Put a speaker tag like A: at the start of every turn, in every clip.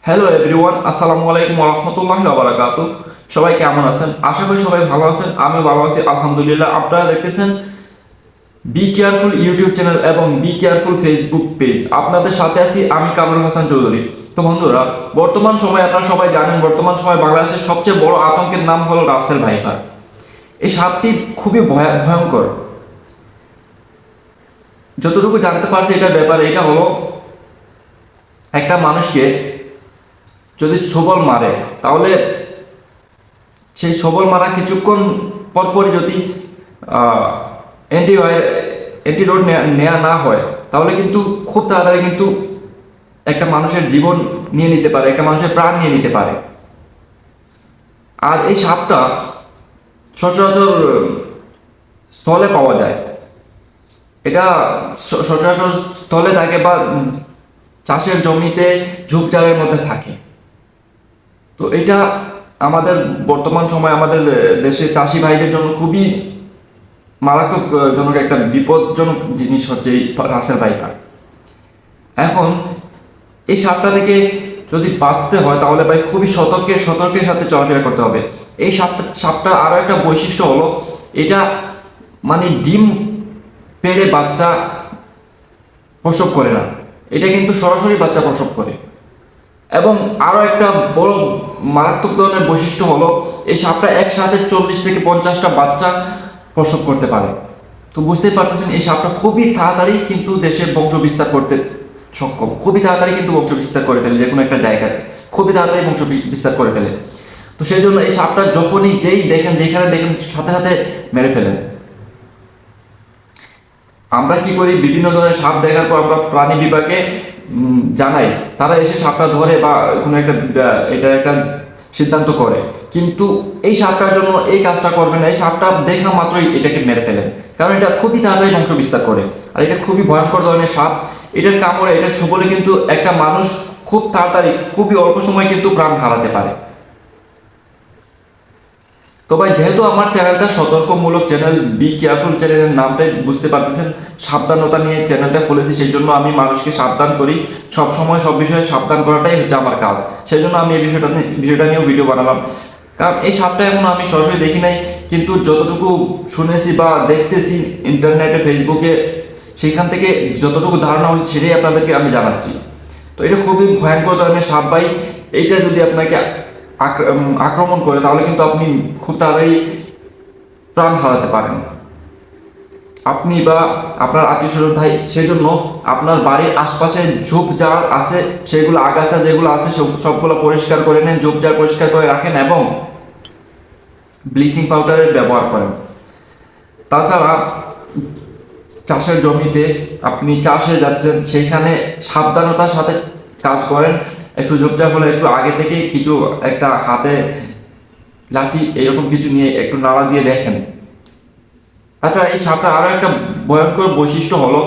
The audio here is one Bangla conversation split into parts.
A: হ্যালো এভরিওয়ান, আসসালামু আলাইকুম ওয়া রাহমাতুল্লাহি ওয়া বারাকাতুহু। সবাই কেমন আছেন? আশা করি সবাই ভালো আছেন। আমি ভালো আছি আলহামদুলিল্লাহ। আপনারা দেখতেছেন বি কেয়ারফুল ইউটিউব চ্যানেল এবং বি কেয়ারফুল ফেসবুক পেজ। আপনাদের সাথে আছি আমি কামরুল হাসান চৌধুরী। তো বন্ধুরা, বর্তমান সময়ে আপনারা সবাই জানেন, বর্তমান সময়ে বাংলাদেশের সবচেয়ে বড় আতঙ্কের নাম হলো রাসেল ভাইপার। এই সাপটি খুবই ভয়ঙ্কর। যতটুকু জানতে পারছি এটার ব্যাপারে, এটা হলো একটা মানুষকে যদি ছোবল মারে, তাহলে সেই ছোবল মারা কিছুক্ষণ পরপরই যদি অ্যান্টিডোট নেওয়া না হয়, তাহলে কিন্তু খুব তাড়াতাড়ি কিন্তু একটা মানুষের জীবন নিয়ে নিতে পারে, একটা মানুষের প্রাণ নিয়ে নিতে পারে। আর এই সাপটা সচরাচর স্থলে পাওয়া যায়। এটা সচরাচর স্থলে থাকে বা চাষের জমিতে ঝোপঝাড়ের মধ্যে থাকে। তো এটা আমাদের বর্তমান সময় আমাদের দেশে চাষি ভাইদের জন্য খুবই মারাত্মকজনক একটা বিপজ্জনক জিনিস হচ্ছে এই রাসেল ভাইপার। এখন এই সাপটা থেকে যদি বাঁচতে হয়, তাহলে ভাই খুবই সতর্কের সাথে চলাফেরা করতে হবে। এই সাপটা আরও একটা বৈশিষ্ট্য হলো, এটা মানে ডিম পেড়ে বাচ্চা প্রসব করে না, এটা কিন্তু সরাসরি বাচ্চা প্রসব করে। এবং আরও একটা বড় মারাত্মক ধরনের বৈশিষ্ট্য হলো, এই সাপটা একসাথে 40 থেকে 50টা বাচ্চা প্রসব করতে পারে। তো বুঝতেই পারতেছেন এই সাপটা খুবই তাড়াতাড়ি কিন্তু দেশের বংশ বিস্তার করতে সক্ষম, খুবই তাড়াতাড়ি কিন্তু বংশ বিস্তার করে ফেলে, যে কোনো একটা জায়গাতে খুবই তাড়াতাড়ি বংশ বিস্তার করে ফেলে। তো সেই জন্য এই সাপটা যখনই যেখানে দেখেন সাথে সাথে মেরে ফেলেন। আমরা কি করি, বিভিন্ন ধরনের সাপ দেখার পর আমরা প্রাণী বিভাগে জানাই, তারা এসে সাপটা ধরে বা কোনো একটা এটা একটা সিদ্ধান্ত করে। কিন্তু এই সাপটার জন্য এই কাজটা করবেন না, এই সাপটা দেখা মাত্রই এটাকে মেরে ফেলেন, কারণ এটা খুবই তাড়াতাড়ি বংশ বিস্তার করে। আর এটা খুবই ভয়ঙ্কর ধরনের সাপ। এটার কামড়ে, এটার ছোবলে কিন্তু একটা মানুষ খুব তাড়াতাড়ি, খুবই অল্প সময় কিন্তু প্রাণ হারাতে পারে। তো ভাই, যেহেতু আমার চ্যানেলটা সতর্কমূলক চ্যানেল, বি কেয়ারফুল চ্যানেলের নামটাই বুঝতে পারতেছেন, সাবধানতা নিয়ে চ্যানেলটা খুলেছি, সেই জন্য আমি মানুষকে সাবধান করি। সব সময় সব বিষয়ে সাবধান করাটাই হচ্ছে আমার কাজ। সেই জন্য আমি এই বিষয়টা নিয়েও ভিডিও বানালাম। কারণ এই সাপটা এখন আমি সরাসরি দেখি নাই, কিন্তু যতটুকু শুনেছি বা দেখতেছি ইন্টারনেটে, ফেসবুকে, সেইখান থেকে যতটুকু ধারণা হচ্ছে সেটাই আপনাদেরকে আমি জানাচ্ছি। তো এটা খুবই ভয়ঙ্কর ধরনের সাপ ভাই। এইটা যদি আপনাকে আক্রমণ করে, তাহলে কিন্তু আপনি খুব তাড়াতাড়ি প্রাণ হারাতে পারেন, আপনি বা আপনার আত্মীয় স্বজন ভাই। সেই জন্য আপনার বাড়ির আশপাশে ঝোপঝাড় আছে, সেগুলো আগাছা যেগুলো আছে সবগুলো পরিষ্কার করে নেন, ঝোপঝাড় পরিষ্কার করে রাখেন এবং ব্লিচিং পাউডারের ব্যবহার করেন। তাছাড়া চাষের জমিতে আপনি চাষে যাচ্ছেন, সেইখানে সাবধানতার সাথে কাজ করেন। একটু ঝোপঝাড় হলে একটু আগে থেকে কিছু একটা হাতে লাঠি এরকম কিছু নিয়ে একটু নাড়া দিয়ে দেখেন। তাছাড়া এই সাপটা আরও একটা ভয়ঙ্কর বৈশিষ্ট্য হলো,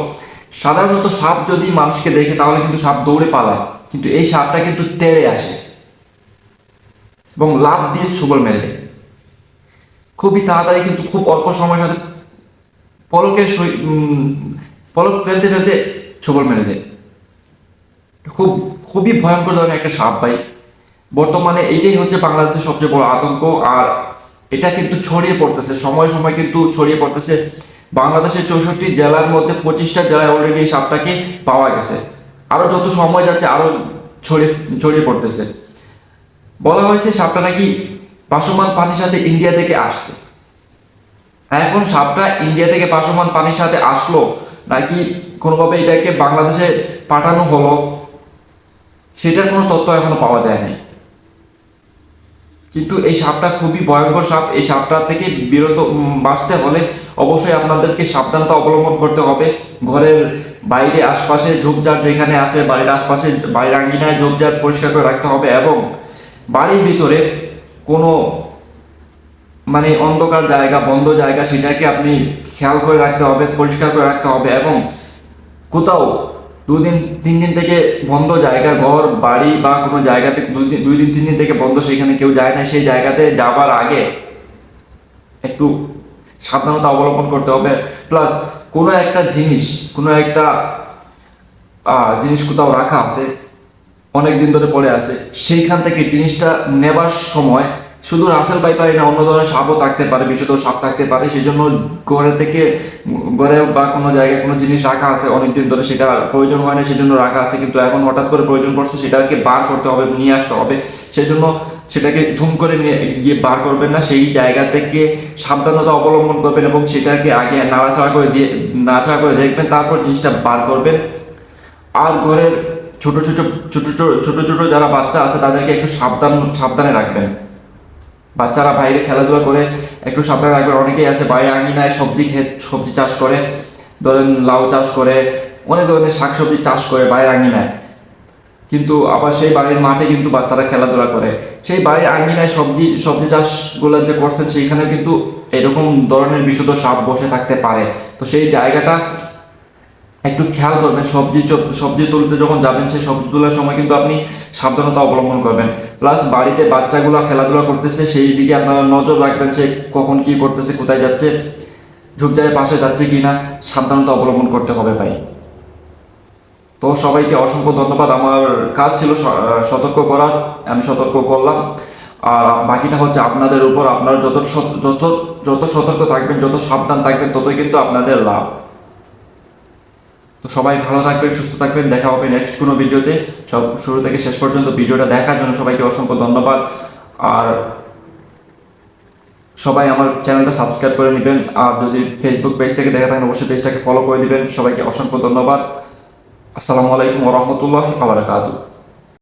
A: সাধারণত সাপ যদি মানুষকে দেখে তাহলে কিন্তু সাপ দৌড়ে পালায়, কিন্তু এই সাপটা কিন্তু তেড়ে আসে এবং লাফ দিয়ে ছোবল মেরে দেয় খুবই তাড়াতাড়ি, কিন্তু খুব অল্প সময়ের সাথে পলকের পলক ফেলতে ফেলতে ছোবল মেরে দেয়। খুবই ভয়ঙ্কর ধরনের একটা সাপ ভাই। বর্তমানে এটাই হচ্ছে বাংলাদেশের সবচেয়ে বড় আতঙ্ক। আর এটা কিন্তু ছড়িয়ে পড়তেছে, সময় সময় কিন্তু ছড়িয়ে পড়তেছে। বাংলাদেশের 64 জেলার মধ্যে 25টা জেলায় অলরেডি এই সাপটাকে পাওয়া গেছে। আরও যত সময় যাচ্ছে আরও ছড়িয়ে পড়তেছে। বলা হয়েছে সাপটা নাকি ভাসমান পানির সাথে ইন্ডিয়া থেকে আসছে। এখন সাপটা ইন্ডিয়া থেকে ভাসমান পানির সাথে আসলো নাকি কোনোভাবে এটাকে বাংলাদেশে পাঠানো হলো, সেটার কোনো তথ্য এখনো পাওয়া যায় নাই। কিন্তু এই সাপটা খুবই ভয়ঙ্কর সাপ। এই সাপটা থেকে বাঁচতে হলে অবশ্যই আপনাদেরকে সাবধানতা অবলম্বন করতে হবে। ঘরের বাইরে আশপাশে ঝোপঝাড় যেখানে আছে, বাড়ির আশপাশে, বাড়ির আঙ্গিনায় ঝোপঝাড় পরিষ্কার করে রাখতে হবে এবং বাড়ির ভিতরে কোনো মানে অন্ধকার জায়গা, বন্ধ জায়গা, সেটাকে আপনি খেয়াল করে রাখতে হবে, পরিষ্কার করে রাখতে হবে। এবং কোথাও 2 দিন 3 দিন থেকে বন্ধ জায়গা, ঘর বাড়ি বা কোনো জায়গাতে 2 দিন 3 দিন থেকে বন্ধ, সেখানে কেউ যায় না, সেই জায়গাতে যাবার আগে একটু সাবধানতা অবলম্বন করতে হবে। প্লাস কোনো একটা জিনিস কোথাও রাখা আছে অনেক দিন ধরে পড়ে আছে, সেইখান থেকে জিনিসটা নেবার সময় শুধু রাসেল পাইপারই না, অন্য ধরনের সাপও থাকতে পারে, বিষধর সাপ থাকতে পারে। সেই জন্য ঘরে থেকে ঘরে বা কোনো জায়গায় কোনো জিনিস রাখা আছে অনেক দিন ধরে, সেটা প্রয়োজন হয় না সেই জন্য রাখা আছে, কিন্তু এখন হঠাৎ করে প্রয়োজন পড়ছে, সেটাকে বার করতে হবে, নিয়ে আসতে হবে। সেই জন্য সেটাকে ধুম করে নিয়ে গিয়ে বার করবেন না, সেই জায়গা থেকে সাবধানতা অবলম্বন করবেন এবং সেটাকে আগে নাড়াচাড়া করে দেখবেন, তারপর জিনিসটা বার করবেন। আর ঘরের ছোট ছোট ছোট ছোট ছোট যারা বাচ্চা আছে তাদেরকে একটু সাবধানে রাখবেন। বাচ্চারা বাইরে খেলাধুলা করে একটু সাবধানে রাখবেন। অনেকেই আছে বাইরে আঙিনায় সবজি চাষ করে, ধরেন লাউ চাষ করে, অনেক ধরনের শাকসবজি চাষ করে বাইরে আঙিনায়, কিন্তু আবার সেই বাড়ির মাঠে কিন্তু বাচ্চারা খেলাধুলা করে। সেই বাড়ির আঙিনায় সবজি চাষগুলো যে করছেন সেইখানে কিন্তু এরকম ধরনের বিষধর সাপ বসে থাকতে পারে। তো সেই জায়গাটা একটু খেয়াল করবেন। সবজি তুলতে যখন যাবেন, সেই সবজি তোলার সময় কিন্তু আপনি সাবধানতা অবলম্বন করবেন। প্লাস বাড়িতে বাচ্চাগুলো খেলাধুলা করতেছে সেই দিকে আপনারা নজর রাখবেন, সে কখন কি করতেছে, কোথায় যাচ্ছে, ঝোপঝাড়ের পাশে যাচ্ছে কি না, সাবধানতা অবলম্বন করতে হবে ভাই। তো সবাইকে অসংখ্য ধন্যবাদ। আমার কাজ ছিল সতর্ক করা, আমি সতর্ক করলাম। আর বাকিটা হচ্ছে আপনাদের উপর। আপনারা যত সতর্ক থাকবেন, যত সাবধান থাকবেন, ততই কিন্তু আপনাদের লাভ। তো সবাই ভালো থাকবেন, সুস্থ থাকবেন। দেখা হবে নেক্সট কোনো ভিডিওতে। সব শুরু থেকে শেষ পর্যন্ত ভিডিওটা দেখার জন্য সবাইকে অসংখ্য ধন্যবাদ। আর সবাই আমার চ্যানেলটা সাবস্ক্রাইব করে নেবেন। আর যদি ফেসবুক পেজ থেকে দেখা থাকেন অবশ্যই পেজটাকে ফলো করে দিবেন। সবাইকে অসংখ্য ধন্যবাদ। আসসালামু আলাইকুম ওয়া রাহমাতুল্লাহি ওয়া বারাকাতুহু।